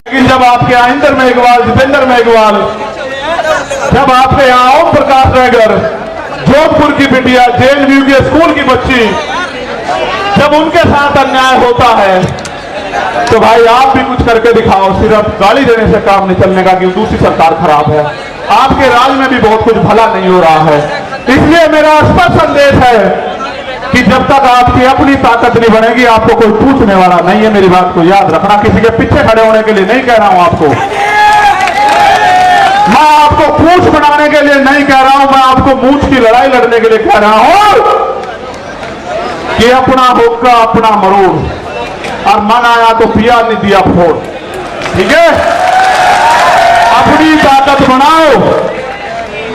लेकिन जब आपके यहाँ इंदर मेघवाल, जितेंद्र मेघवाल, जब आपके यहाँ ओम प्रकाश नगर, जोधपुर की बिटिया, जेएनयू के स्कूल की बच्ची, जब उनके साथ अन्याय होता है तो भाई आप भी कुछ करके दिखाओ। सिर्फ गाली देने से काम नहीं चलने का कि दूसरी सरकार खराब है। आपके राज में भी बहुत कुछ भला नहीं हो रहा है। इसलिए मेरा स्पष्ट संदेश है कि जब तक आपकी अपनी ताकत नहीं बनेगी आपको कोई पूछने वाला नहीं है। मेरी बात को याद रखना। किसी के पीछे खड़े होने के लिए नहीं कह रहा हूं आपको, मैं आपको पूछ बनाने के लिए नहीं कह रहा हूं, मैं आपको मूछ की लड़ाई लड़ने के लिए कह रहा हूं कि अपना होगा अपना मरोड़, और मन आया तो पिया नहीं दिया फोड़। ठीक है, अपनी ताकत बनाओ।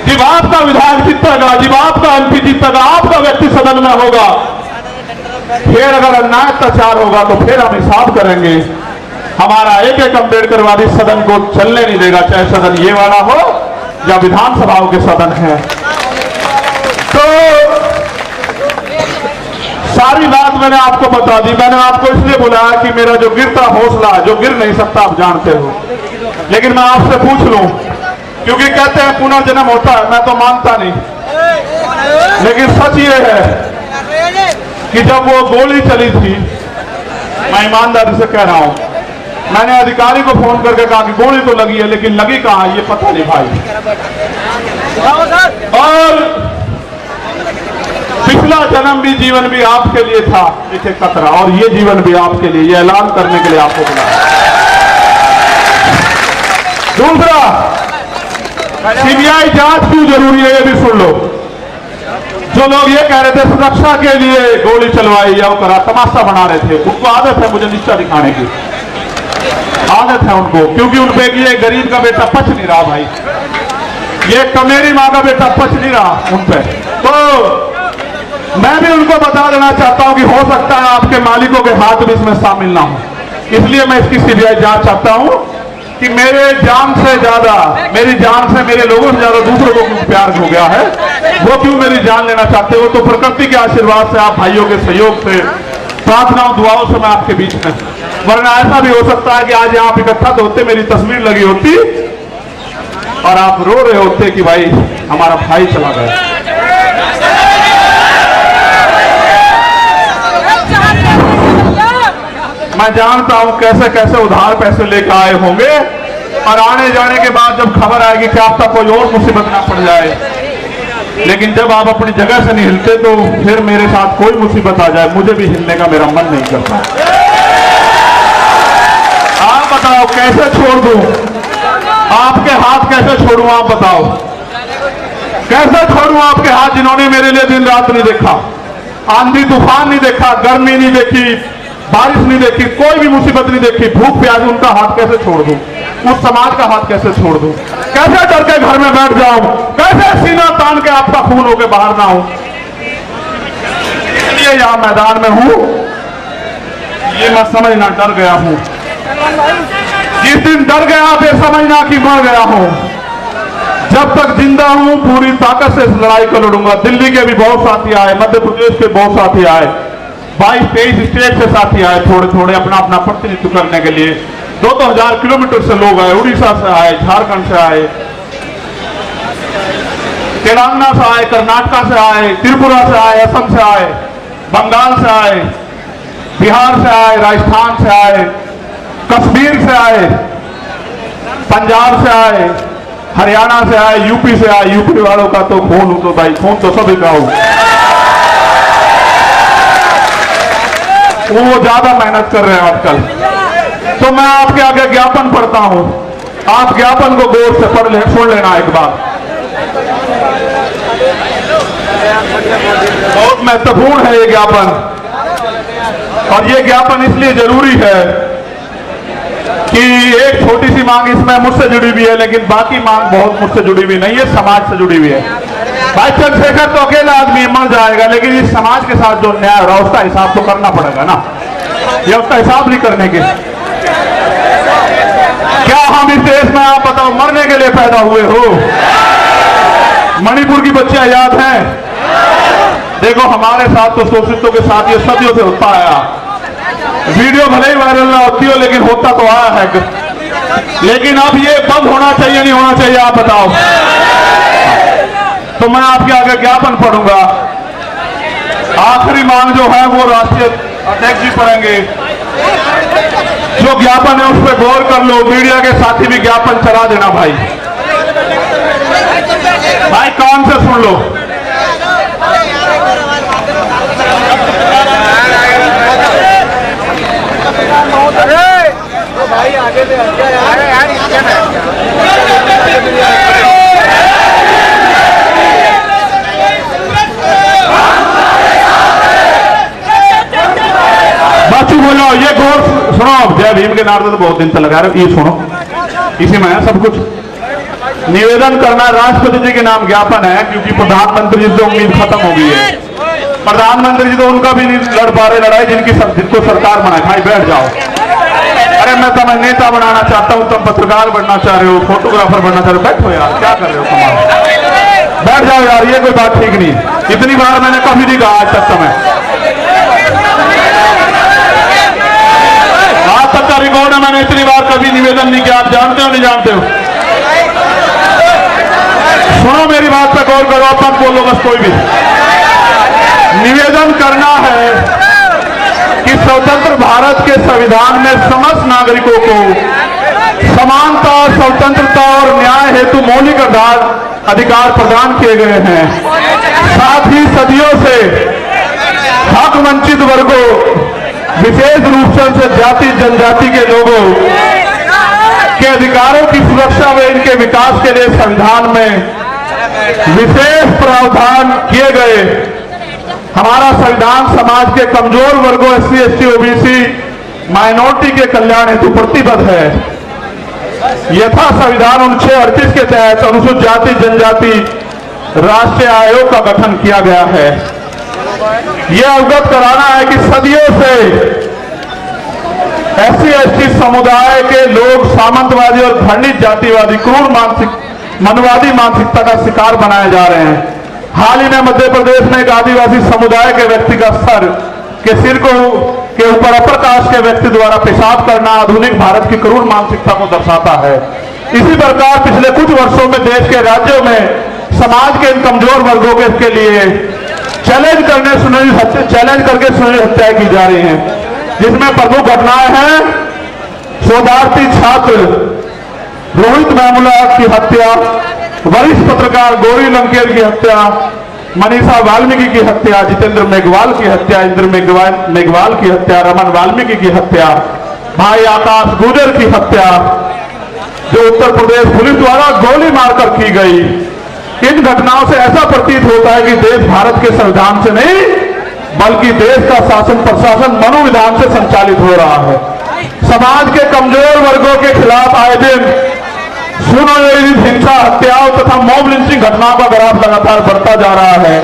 जब आपका विधायक जीतेगा, जब आपका एमपी जीतेगा, आपका व्यक्ति सदन में होगा, फिर अगर अन्याय अत्याचार होगा तो फिर हम हिसाब करेंगे। हमारा एक एक अम्बेडकरवादी सदन को चलने नहीं देगा, चाहे सदन ये वाला हो या विधानसभाओं के सदन है। तो सारी बात मैंने आपको बता दी। मैंने आपको इसलिए बुलाया कि मेरा जो गिरता हौसला, जो गिर नहीं सकता, आप जानते हो। लेकिन मैं आपसे पूछ लूं, क्योंकि कहते हैं पुनर्जन्म होता है, मैं तो मानता नहीं, लेकिन सच ये है कि जब वो गोली चली थी, मैं ईमानदारी से कह रहा हूं, मैंने अधिकारी को फोन करके कहा कि गोली तो लगी है, लेकिन लगी कहां ये पता नहीं भाई। और पिछला जन्म भी, जीवन भी आपके लिए था एक एक कतरा, और ये जीवन भी आपके लिए, ये ऐलान करने के लिए आपको बुलाया। दूसरा, सीबीआई जांच क्यों जरूरी है ये भी सुन लो। जो लोग ये कह रहे थे सुरक्षा के लिए गोली चलवाई या करा, तमाशा बना रहे थे, उनको आदत है मुझे नीचा दिखाने की, आदत है उनको, क्योंकि उन पे ये गरीब का बेटा पच नहीं रहा भाई, ये कमेरी माँ का बेटा पच नहीं रहा उन पे। तो मैं भी उनको बता देना चाहता हूं कि हो सकता है आपके मालिकों के हाथ भी इसमें शामिल ना हो। इसलिए मैं इसकी सीबीआई जांच चाहता हूं कि मेरे जान से ज्यादा, मेरी जान से, मेरे लोगों से ज्यादा दूसरों को क्यों प्यार हो गया है, वो क्यों मेरी जान लेना चाहते हो। तो प्रकृति के आशीर्वाद से, आप भाइयों के सहयोग से, प्रार्थनाओं दुआओं से मैं आपके बीच में, वरना ऐसा भी हो सकता है कि आज यहाँ आप इकट्ठा तो होते, मेरी तस्वीर लगी होती और आप रो रहे होते कि भाई हमारा भाई चला गया। मैं जानता हूं कैसे कैसे उधार पैसे लेकर आए होंगे, और आने जाने के बाद जब खबर आएगी कि आपका कोई और मुसीबत ना पड़ जाए, लेकिन जब आप अपनी जगह से नहीं हिलते तो फिर मेरे साथ कोई मुसीबत आ जाए, मुझे भी हिलने का मेरा मन नहीं करता। आप बताओ कैसे छोड़ दूं, आपके हाथ कैसे छोड़ूं, आप बताओ कैसे छोड़ूं आपके हाथ, जिन्होंने मेरे लिए दिन रात नहीं देखा, आंधी तूफान नहीं देखा, गर्मी नहीं देखी, बारिश नहीं देखी, कोई भी मुसीबत नहीं देखी, भूख प्यास, उनका हाथ कैसे छोड़ दूं, उस समाज का हाथ कैसे छोड़ दूं, कैसे डर के घर में बैठ जाऊं, कैसे सीना तान के आपका खून होके बाहर ना हो। इसलिए यहां मैदान में हूं, ये मैं समझना डर गया हूं। जिस दिन डर गया फिर समझना कि मर गया हूं। जब तक जिंदा हूं पूरी ताकत से इस लड़ाई को लड़ूंगा। दिल्ली के भी बहुत साथी आए, मध्य प्रदेश के बहुत साथी आए, 22-23 स्टेट से साथी आए, थोड़े थोड़े अपना अपना प्रतिनिधित्व करने के लिए। 2-2 हजार किलोमीटर से लोग आए, उड़ीसा से आए, झारखंड से आए, तेलंगाना से आए, कर्नाटक से आए, त्रिपुरा से आए, असम से आए, बंगाल से आए, बिहार से आए, राजस्थान से आए, कश्मीर से आए, पंजाब से आए, हरियाणा से आए, यूपी से आए। यूपी वालों का तो खून हो, तो भाई खून तो सभी का हो, वो ज्यादा मेहनत कर रहे हैं आजकल। तो मैं आपके आगे ज्ञापन पढ़ता हूं, आप ज्ञापन को गौर से पढ़ ले, सुन लेना एक बार। बहुत महत्वपूर्ण है ये ज्ञापन, और ये ज्ञापन इसलिए जरूरी है कि एक छोटी सी मांग इसमें मुझसे जुड़ी हुई है, लेकिन बाकी मांग बहुत मुझसे जुड़ी हुई नहीं है, समाज से जुड़ी हुई है। भाई चंद्रशेखर तो अकेला आदमी मर जाएगा, लेकिन इस समाज के साथ जो न्याय हो रहा है उसका हिसाब तो करना पड़ेगा ना। ये उसका हिसाब नहीं करने के, क्या हम इस देश में, आप बताओ, मरने के लिए पैदा हुए हो? मणिपुर की बच्चियां याद हैं? देखो हमारे साथ तो शोषितों के साथ ये सदियों से होता आया, वीडियो भले ही वायरल ना होती हो, लेकिन होता तो आया है। लेकिन अब ये बंद होना चाहिए नहीं होना चाहिए, आप बताओ। तो मैं आपके आगे ज्ञापन पढ़ूंगा। आखिरी मांग जो है वो राष्ट्रीय अध्यक्ष जी पढ़ेंगे। जो ज्ञापन है उस पर गौर कर लो। मीडिया के साथी भी ज्ञापन चला देना भाई। भाई कान से सुन लो। भाई आगे से बाचू बोलो, ये गौर सुनो। जय भीम के नारे तो बहुत दिन से लगा रहे हो, ये सुनो, इसी में है सब कुछ। निवेदन करना राष्ट्रपति जी के नाम ज्ञापन है, क्योंकि प्रधानमंत्री जी से उम्मीद खत्म हो गई है। प्रधानमंत्री जी तो उनका भी नहीं लड़ पा रहे लड़ाई जिनको सरकार बनाए। भाई बैठ जाओ। अरे मैं तुम्हें नेता बनाना चाहता हूं, तुम पत्रकार बनना चाह रहे हो, फोटोग्राफर बनना चाह रहे हो। बैठो यार, क्या कर रहे हो कमाल। बैठ जाओ यार, ये कोई बात ठीक नहीं। इतनी बार मैंने कभी नहीं कहा आज तक तुम्हें। आज तक का रिकॉर्ड है, मैंने इतनी बार कभी निवेदन नहीं किया। आप जानते हो नहीं जानते हो? सुनो मेरी बात पे गौर करो, आप मत बोलो बस कोई भी। निवेदन करना है कि स्वतंत्र भारत के संविधान में समस्त नागरिकों को समानता, स्वतंत्रता और न्याय हेतु मौलिक अधिकार प्रदान किए गए हैं। साथ ही सदियों से हक वंचित वर्गों, विशेष रूप से जाति जनजाति के लोगों के अधिकारों की सुरक्षा व इनके विकास के लिए संविधान में विशेष प्रावधान किए गए। हमारा संविधान समाज के कमजोर वर्गों, SC, ST, OBC, माइनॉरिटी के कल्याण हेतु प्रतिबद्ध है। यथा संविधान 1938 के तहत अनुसूचित जाति जनजाति राष्ट्रीय आयोग का गठन किया गया है। यह अवगत कराना है कि सदियों से SC, ST समुदाय के लोग सामंतवादी और घृणित जातिवादी क्रूर मनवादी मानसिकता का शिकार बनाए जा रहे हैं। हाल ही में मध्य प्रदेश में एक आदिवासी समुदाय के व्यक्ति का सिर के ऊपर अपर कास्ट के व्यक्ति द्वारा पेशाब करना आधुनिक भारत की क्रूर मानसिकता को दर्शाता है। इसी प्रकार पिछले कुछ वर्षों में देश के राज्यों में समाज के इन कमजोर वर्गों के लिए चैलेंज करके सुनिश्चित हत्याएं की जा रही हैं, जिसमें प्रमुख घटनाएं हैं शोधार्थी छात्र रोहित वेमुला की हत्या, वरिष्ठ पत्रकार गौरी लंकेर की हत्या, मनीषा वाल्मीकि की हत्या, जितेंद्र मेघवाल की हत्या, इंद्र मेघवाल की हत्या, रमन वाल्मीकि की हत्या, भाई आकाश गुर्जर की हत्या जो उत्तर प्रदेश पुलिस द्वारा गोली मारकर की गई। इन घटनाओं से ऐसा प्रतीत होता है कि देश भारत के संविधान से नहीं बल्कि देश का शासन प्रशासन मनोविधान से संचालित हो रहा है। समाज के कमजोर वर्गों के खिलाफ आए दिन सुनियोजित हिंसा, हत्याओं तथा मॉब लिंचिंग घटनाओं का ग्राफ लगातार बढ़ता जा रहा है।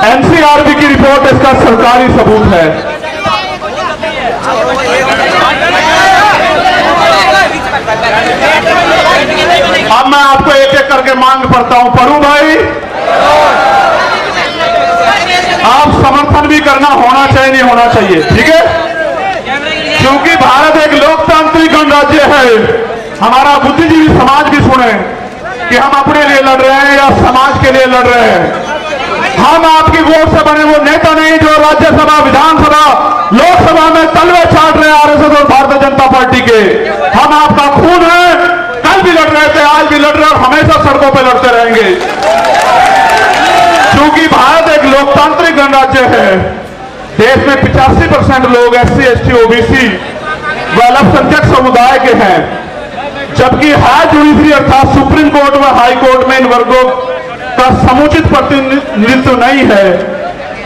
NCRB की रिपोर्ट इसका सरकारी सबूत है। अब मैं आपको एक एक करके मांग पढ़ता हूं। पढ़ूं भाई? आप समर्थन भी करना होना चाहिए नहीं होना चाहिए, ठीक है? क्योंकि भारत एक लोकतांत्रिक गणराज्य है। हमारा बुद्धिजीवी समाज भी सुने कि हम अपने लिए लड़ रहे हैं या समाज के लिए लड़ रहे हैं। हम आपकी वोट से बने वो नेता नहीं जो राज्यसभा, विधानसभा, लोकसभा में तलवे छाट रहे हैं RSS और भारतीय जनता पार्टी के। हम आपका खून है, कल भी लड़ रहे थे, आज भी लड़ रहे और हमेशा सड़कों पर लड़ते रहेंगे। क्योंकि भारत एक लोकतांत्रिक गणराज्य है। देश में 85% लोग SC, ST, OBC व अल्पसंख्यक समुदाय के हैं, जबकि हाई जुडिशरी अर्थात सुप्रीम कोर्ट व हाई कोर्ट में इन वर्गों का समुचित प्रतिनिधित्व नहीं है।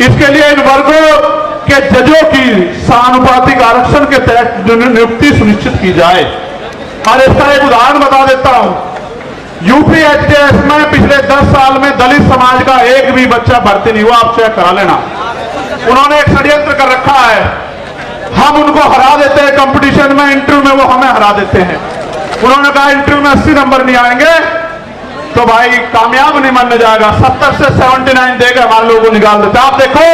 इसके लिए इन वर्गों के जजों की समानुपातिक आरक्षण के तहत नियुक्ति सुनिश्चित की जाए। और इसका एक उदाहरण बता देता हूं। यूपी HTS में पिछले 10 साल में दलित समाज का एक भी बच्चा भर्ती नहीं हुआ। आप चेक करा लेना। उन्होंने एक षड्यंत्र कर रखा है। हम उनको हरा देते हैं कंपटीशन में, इंटरव्यू में वो हमें हरा देते हैं। उन्होंने कहा इंटरव्यू में 80 नंबर नहीं आएंगे तो भाई कामयाब नहीं माना जाएगा। 70 से 79 देकर हमारे लोगों को निकाल देते। आप देखो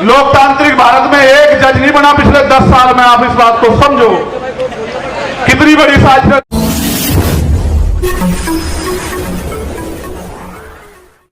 लोकतांत्रिक भारत में एक जज नहीं बना पिछले 10 साल में। आप इस बात को समझो कितनी बड़ी साजिश।